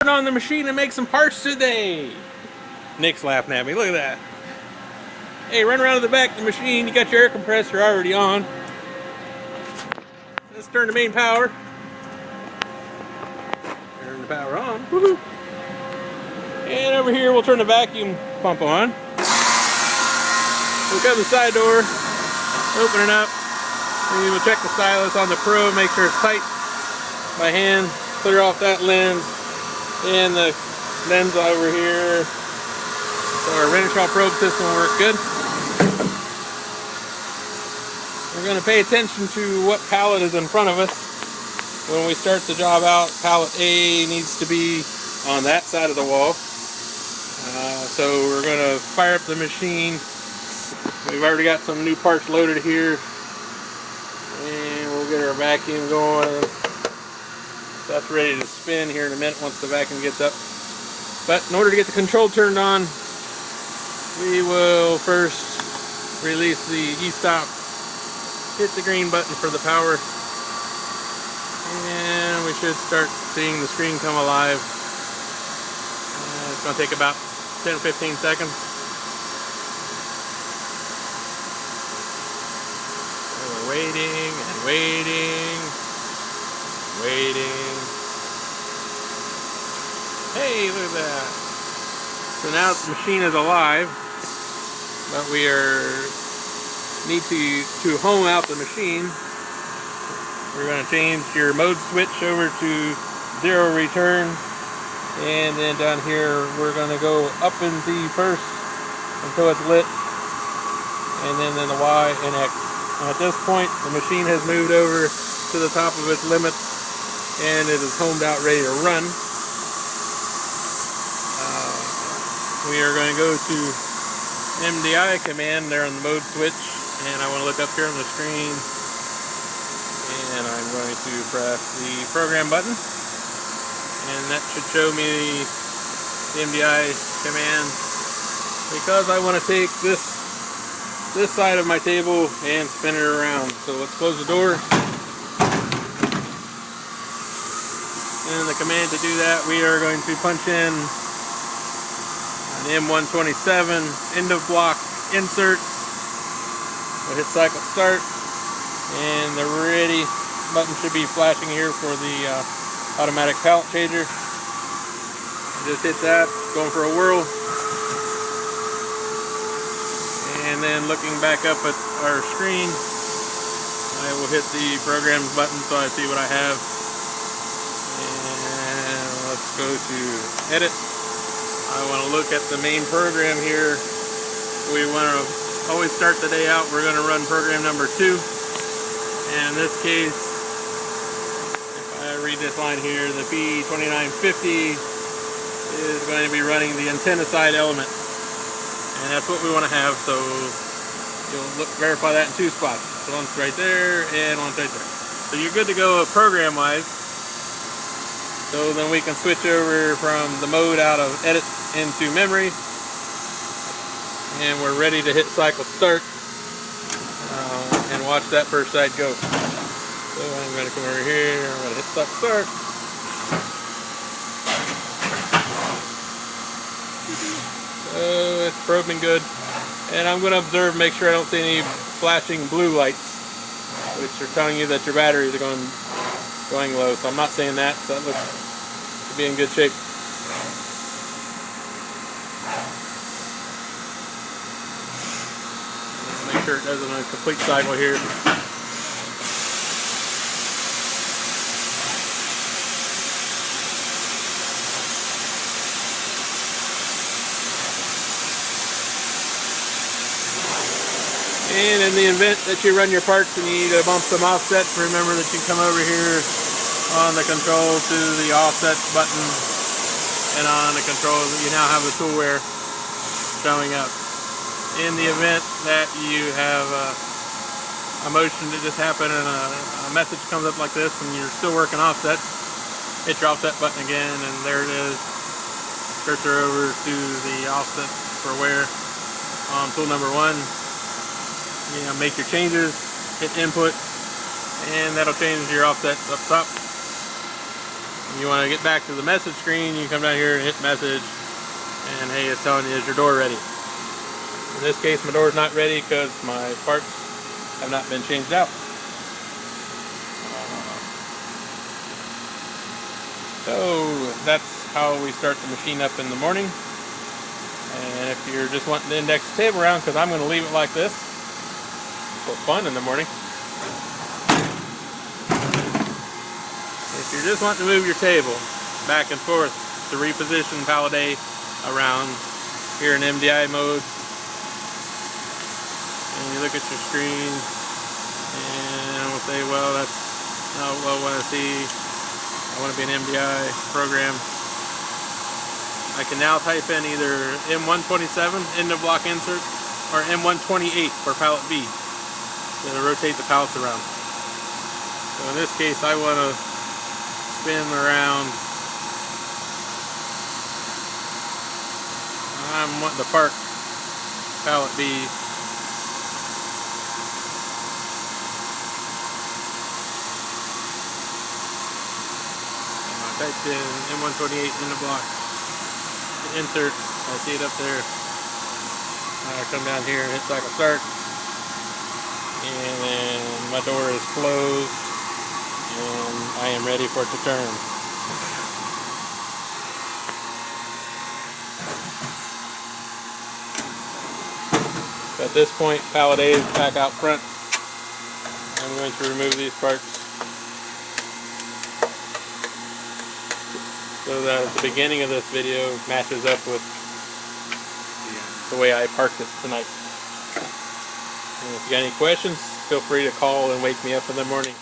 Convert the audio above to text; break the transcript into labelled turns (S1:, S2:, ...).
S1: Turn on the machine and make some parts today. Nick's laughing at me. Look at that. Hey, run around to the back of the machine. You got your air compressor already on. Let's turn the main power. Turn the power on. Woohoo! And over here, we'll turn the vacuum pump on. We'll cut the side door, open it up, and we'll check the stylus on the Pro, make sure it's tight by hand, clear off that lens, and the lens over here. So our Renishaw probe system will work good. We're going to pay attention to what pallet is in front of us. When we start the job out, pallet A needs to be on that side of the wall. So we're going to fire up the machine. We've already got some new parts loaded here. And we'll get our vacuum going. That's ready to spin here in a minute once the vacuum gets up. But in order to get the control turned on, we will first release the e-stop, hit the green button for the power, and we should start seeing the screen come alive. It's going to take about 10-15 seconds. So we're waiting and waiting, waiting. Hey, look at that. So now the machine is alive, but we need to home out the machine. We're going to change your mode switch over to 0 return. And then down here, we're going to go up in Z first until it's lit, and then the Y and X. And at this point, the machine has moved over to the top of its limits, and it is homed out, ready to run. We are going to go to MDI command there on the mode switch, and I want to look up here on the screen, and I'm going to press the program button. And that should show me the MDI command, because I want to take this side of my table and spin it around. So let's close the door. And the command to do that, we are going to punch in an M127 end of block insert. We'll hit cycle start, and the ready button should be flashing here for the automatic pallet changer. Just hit that, going for a whirl. And then looking back up at our screen, I will hit the programs button so I see what I have. And let's go to edit. I want to look at the main program here. We want to always start the day out. We're going to run program number 2. And in this case, read this line here, the P2950 is going to be running the antenna side element, and that's what we want to have. So you'll verify that in 2 spots, so once right there and once right there. So you're good to go program wise. So then we can switch over from the mode out of edit into memory, and we're ready to hit cycle start and watch that first side go. So I'm going to come over here, I'm going to hit cycle start. So it's probing good. And I'm going to observe, make sure I don't see any flashing blue lights, which are telling you that your batteries are going low. So I'm not saying that, so that looks to be in good shape. Make sure it does a complete cycle here. And in the event that you run your parts and you need to bump some offsets, remember that you come over here on the control to the offset button, and on the control you now have the toolware showing up. In the event that you have a motion that just happened and a message comes up like this and you're still working offsets, hit your offset button again, and there it is. Cursor over to the offset for wear on tool number 1. Make your changes, hit input, and that'll change your offset up top. When you want to get back to the message screen, you come down here and hit message, and hey, it's telling you, is your door ready? In this case, my door is not ready because my parts have not been changed out. So that's how we start the machine up in the morning. And if you're just wanting to index the table around, because I'm going to leave it like this for fun in the morning. If you're just wanting to move your table back and forth to reposition pallet A around here in MDI mode, and you look at your screen and we'll say, well, that's not what I want to see. I want to be an MDI program. I can now type in either M127 end of block insert or M128 for pallet B to rotate the pallets around. So in this case, I want to spin around. I'm wanting to park pallet B. I typed in M128 in the block. Insert, I see it up there. I come down here and hit cycle start, and then my door is closed and I am ready for it to turn. So at this point, pallet A is back out front. I'm going to remove these parts so that the beginning of this video matches up with the way I parked it tonight. And if you got any questions, feel free to call and wake me up in the morning.